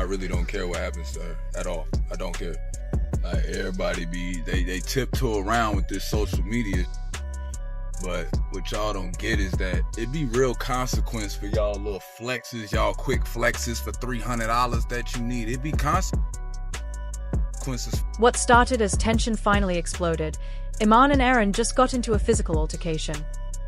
really don't care what happens to her at all. I don't care. Like, everybody they tiptoe around with this social media. But what y'all don't get is that it be real consequence for y'all little flexes, y'all quick flexes for $300 that you need. It be consequences. What started as tension finally exploded. Iman and Aaron just got into a physical altercation.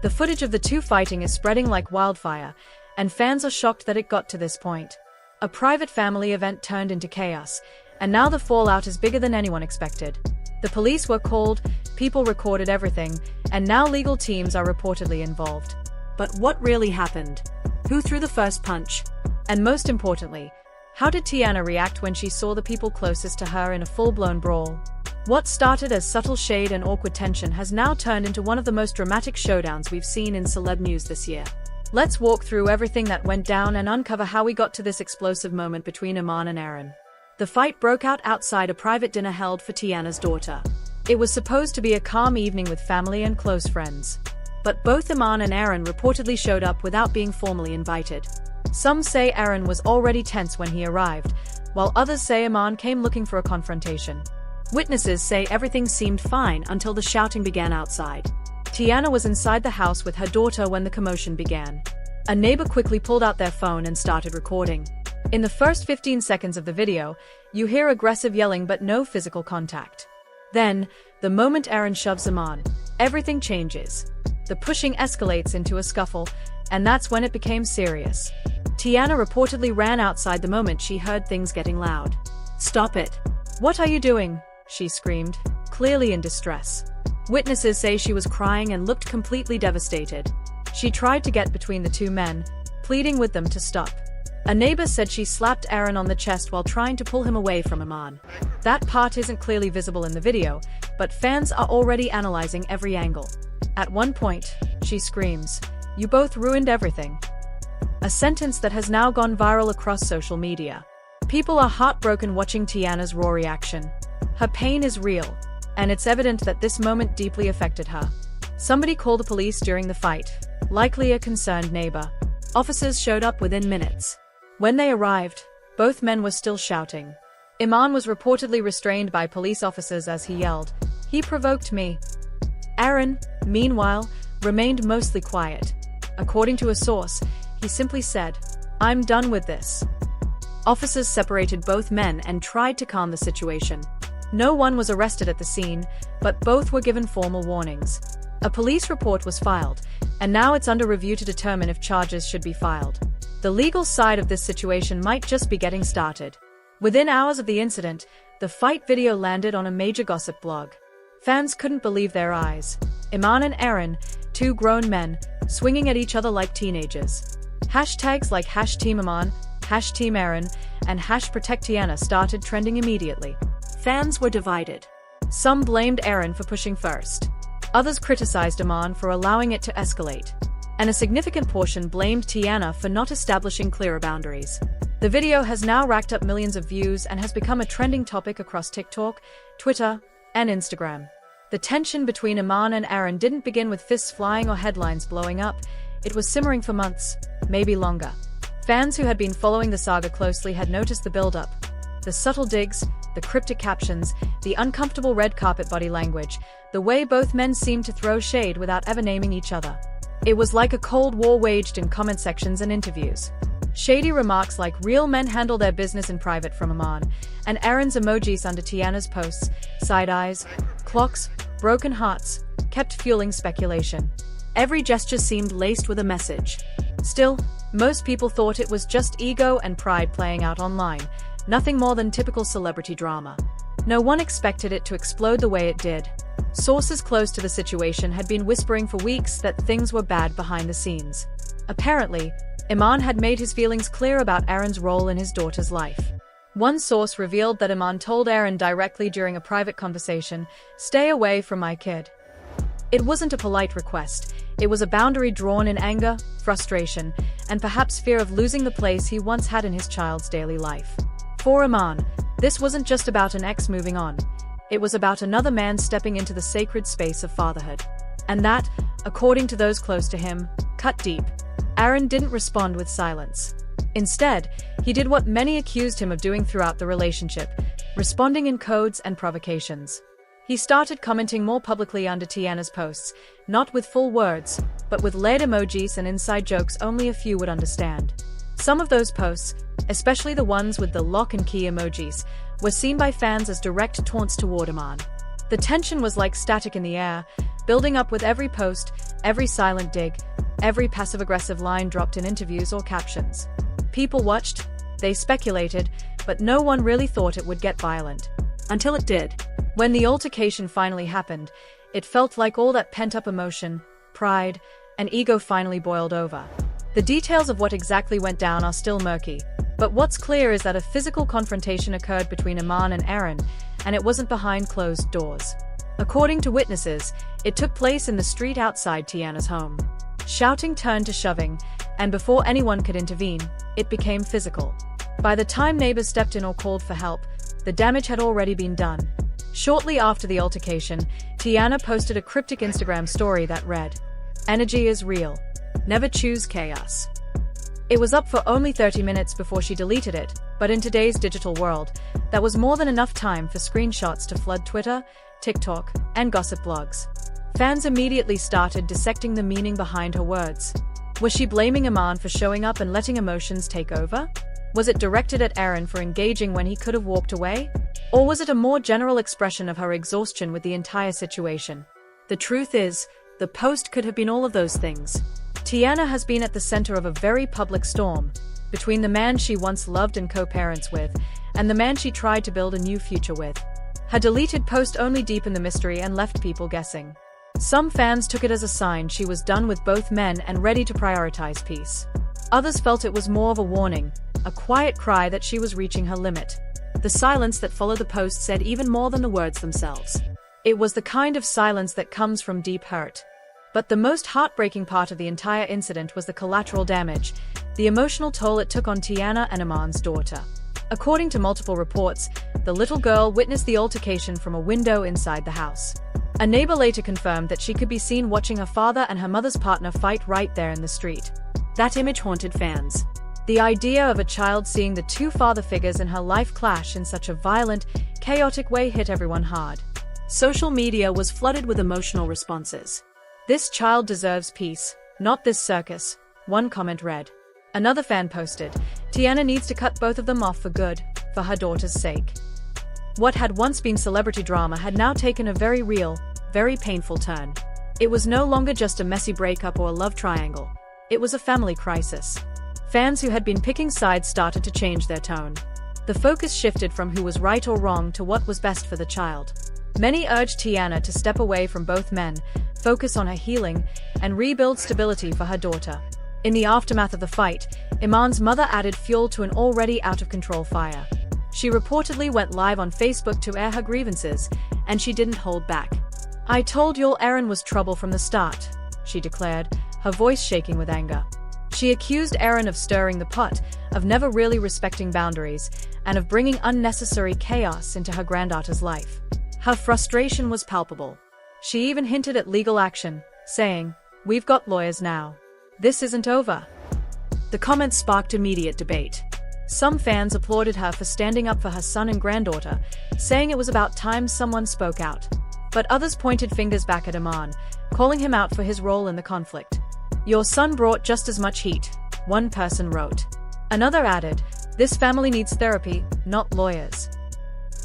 The footage of the two fighting is spreading like wildfire, and fans are shocked that it got to this point. A private family event turned into chaos, and now the fallout is bigger than anyone expected. The police were called, people recorded everything, and now legal teams are reportedly involved. But what really happened? Who threw the first punch? And most importantly, how did Teyana react when she saw the people closest to her in a full-blown brawl? What started as subtle shade and awkward tension has now turned into one of the most dramatic showdowns we've seen in celeb news this year. Let's walk through everything that went down and uncover how we got to this explosive moment between Iman and Aaron. The fight broke out outside a private dinner held for Teyana's daughter. It was supposed to be a calm evening with family and close friends. But both Iman and Aaron reportedly showed up without being formally invited. Some say Aaron was already tense when he arrived, while others say Iman came looking for a confrontation. Witnesses say everything seemed fine until the shouting began outside. Teyana was inside the house with her daughter when the commotion began. A neighbor quickly pulled out their phone and started recording. In the first 15 seconds of the video, you hear aggressive yelling but no physical contact. Then, the moment Aaron shoves Iman, everything changes. The pushing escalates into a scuffle, and that's when it became serious. Teyana reportedly ran outside the moment she heard things getting loud. "Stop it! What are you doing?" she screamed, clearly in distress. Witnesses say she was crying and looked completely devastated. She tried to get between the two men, pleading with them to stop. A neighbor said she slapped Aaron on the chest while trying to pull him away from Iman. That part isn't clearly visible in the video, but fans are already analyzing every angle. At one point, she screams, "You both ruined everything." A sentence that has now gone viral across social media. People are heartbroken watching Teyana's raw reaction. Her pain is real, and it's evident that this moment deeply affected her. Somebody called the police during the fight, likely a concerned neighbor. Officers showed up within minutes. When they arrived, both men were still shouting. Iman was reportedly restrained by police officers as he yelled, "He provoked me." Aaron, meanwhile, remained mostly quiet. According to a source, he simply said, "I'm done with this." Officers separated both men and tried to calm the situation. No one was arrested at the scene, but both were given formal warnings. A police report was filed, and now it's under review to determine if charges should be filed. The legal side of this situation might just be getting started. Within hours of the incident, the fight video landed on a major gossip blog. Fans couldn't believe their eyes. Iman and Aaron, two grown men, swinging at each other like teenagers. Hashtags like #TeamIman, #TeamAaron, and #ProtectTeyana started trending immediately. Fans were divided. Some blamed Aaron for pushing first. Others criticized Iman for allowing it to escalate. And a significant portion blamed Teyana for not establishing clearer boundaries. The video has now racked up millions of views and has become a trending topic across TikTok, Twitter, and Instagram. The tension between Iman and Aaron didn't begin with fists flying or headlines blowing up. It was simmering for months, maybe longer. Fans who had been following the saga closely had noticed the build-up. The subtle digs, the cryptic captions, the uncomfortable red carpet body language, the way both men seemed to throw shade without ever naming each other. It was like a cold war waged in comment sections and interviews. Shady remarks like "real men handle their business in private" from Iman, and Aaron's emojis under Teyana's posts, side eyes, clocks, broken hearts, kept fueling speculation. Every gesture seemed laced with a message. Still, most people thought it was just ego and pride playing out online, nothing more than typical celebrity drama. No one expected it to explode the way it did. Sources close to the situation had been whispering for weeks that things were bad behind the scenes. Apparently, Iman had made his feelings clear about Aaron's role in his daughter's life. One source revealed that Iman told Aaron directly during a private conversation, "Stay away from my kid." It wasn't a polite request, it was a boundary drawn in anger, frustration, and perhaps fear of losing the place he once had in his child's daily life. For Iman, this wasn't just about an ex moving on. It was about another man stepping into the sacred space of fatherhood. And that, according to those close to him, cut deep. Aaron didn't respond with silence. Instead, he did what many accused him of doing throughout the relationship, responding in codes and provocations. He started commenting more publicly under Teyana's posts, not with full words, but with layered emojis and inside jokes only a few would understand. Some of those posts, especially the ones with the lock and key emojis, were seen by fans as direct taunts toward Iman. The tension was like static in the air, building up with every post, every silent dig, every passive-aggressive line dropped in interviews or captions. People watched, they speculated, but no one really thought it would get violent. Until it did. When the altercation finally happened, it felt like all that pent-up emotion, pride, and ego finally boiled over. The details of what exactly went down are still murky, but what's clear is that a physical confrontation occurred between Iman and Aaron, and it wasn't behind closed doors. According to witnesses, it took place in the street outside Teyana's home. Shouting turned to shoving, and before anyone could intervene, it became physical. By the time neighbors stepped in or called for help, the damage had already been done. Shortly after the altercation, Teyana posted a cryptic Instagram story that read, "Energy is real. Never choose chaos." It was up for only 30 minutes before she deleted it, but in today's digital world, that was more than enough time for screenshots to flood Twitter, TikTok, and gossip blogs. Fans immediately started dissecting the meaning behind her words. Was she blaming Iman for showing up and letting emotions take over? Was it directed at Aaron for engaging when he could have walked away? Or was it a more general expression of her exhaustion with the entire situation? The truth is, the post could have been all of those things. Teyana has been at the center of a very public storm, between the man she once loved and co-parents with, and the man she tried to build a new future with. Her deleted post only deepened the mystery and left people guessing. Some fans took it as a sign she was done with both men and ready to prioritize peace. Others felt it was more of a warning, a quiet cry that she was reaching her limit. The silence that followed the post said even more than the words themselves. It was the kind of silence that comes from deep hurt. But the most heartbreaking part of the entire incident was the collateral damage, the emotional toll it took on Teyana and Iman's daughter. According to multiple reports, the little girl witnessed the altercation from a window inside the house. A neighbor later confirmed that she could be seen watching her father and her mother's partner fight right there in the street. That image haunted fans. The idea of a child seeing the two father figures in her life clash in such a violent, chaotic way hit everyone hard. Social media was flooded with emotional responses. "This child deserves peace, not this circus," one comment read. Another fan posted, "Teyana needs to cut both of them off for good, for her daughter's sake." What had once been celebrity drama had now taken a very real, very painful turn. It was no longer just a messy breakup or a love triangle. It was a family crisis. Fans who had been picking sides started to change their tone. The focus shifted from who was right or wrong to what was best for the child. Many urged Teyana to step away from both men, focus on her healing, and rebuild stability for her daughter. In the aftermath of the fight, Iman's mother added fuel to an already out-of-control fire. She reportedly went live on Facebook to air her grievances, and she didn't hold back. "I told y'all Aaron was trouble from the start," she declared, her voice shaking with anger. She accused Aaron of stirring the pot, of never really respecting boundaries, and of bringing unnecessary chaos into her granddaughter's life. Her frustration was palpable. She even hinted at legal action, saying, "We've got lawyers now. This isn't over." The comments sparked immediate debate. Some fans applauded her for standing up for her son and granddaughter, saying it was about time someone spoke out. But others pointed fingers back at Iman, calling him out for his role in the conflict. "Your son brought just as much heat," one person wrote. Another added, "This family needs therapy, not lawyers."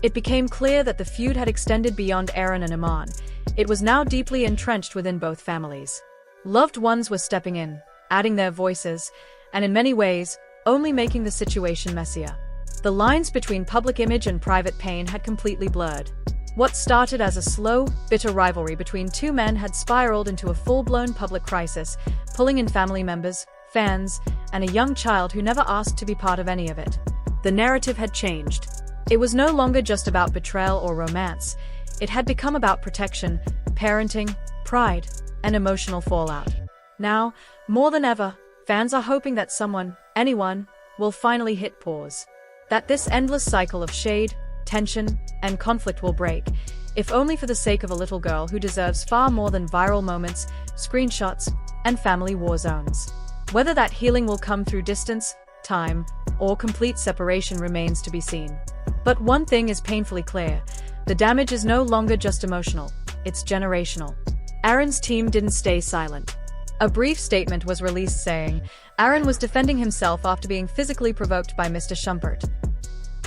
It became clear that the feud had extended beyond Aaron and Iman. It was now deeply entrenched within both families. Loved ones were stepping in, adding their voices, and in many ways, only making the situation messier. The lines between public image and private pain had completely blurred. What started as a slow, bitter rivalry between two men had spiraled into a full-blown public crisis, pulling in family members, fans, and a young child who never asked to be part of any of it. The narrative had changed. It was no longer just about betrayal or romance. It had become about protection, parenting, pride, and emotional fallout. Now, more than ever, fans are hoping that someone, anyone, will finally hit pause. That this endless cycle of shade, tension, and conflict will break, if only for the sake of a little girl who deserves far more than viral moments, screenshots, and family war zones. Whether that healing will come through distance, exact time or complete separation remains to be seen. But one thing is painfully clear: the damage is no longer just emotional, it's generational. Aaron's team didn't stay silent. A brief statement was released saying Aaron was defending himself after being physically provoked by Mr. Schumpert.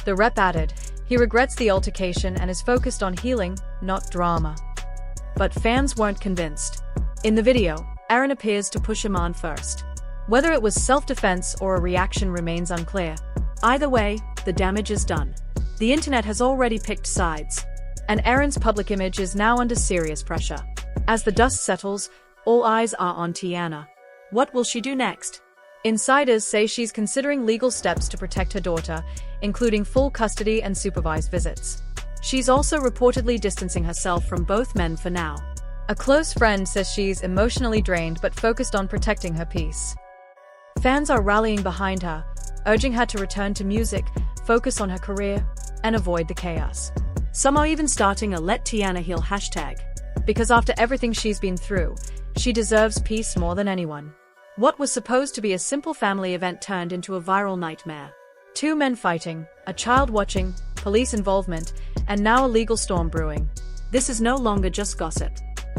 The rep added he regrets the altercation and is focused on healing, not drama. But fans weren't convinced. In the video, Aaron appears to push Iman first. Whether it was self-defense or a reaction remains unclear. Either way, the damage is done. The internet has already picked sides, and Aaron's public image is now under serious pressure. As the dust settles, all eyes are on Teyana. What will she do next? Insiders say she's considering legal steps to protect her daughter, including full custody and supervised visits. She's also reportedly distancing herself from both men for now. A close friend says she's emotionally drained but focused on protecting her peace. Fans are rallying behind her, urging her to return to music, focus on her career, and avoid the chaos. Some are even starting a Let Teyana Heal hashtag, because after everything she's been through, she deserves peace more than anyone. What was supposed to be a simple family event turned into a viral nightmare. 2 men fighting, a child watching, police involvement, and now a legal storm brewing. This is no longer just gossip.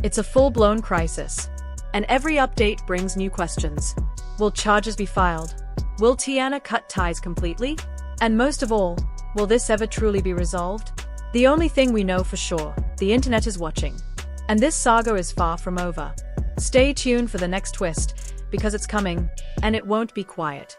It's a full-blown crisis. And every update brings new questions. Will charges be filed? Will Teyana cut ties completely? And most of all, will this ever truly be resolved? The only thing we know for sure, the internet is watching. And this saga is far from over. Stay tuned for the next twist, because it's coming, and it won't be quiet.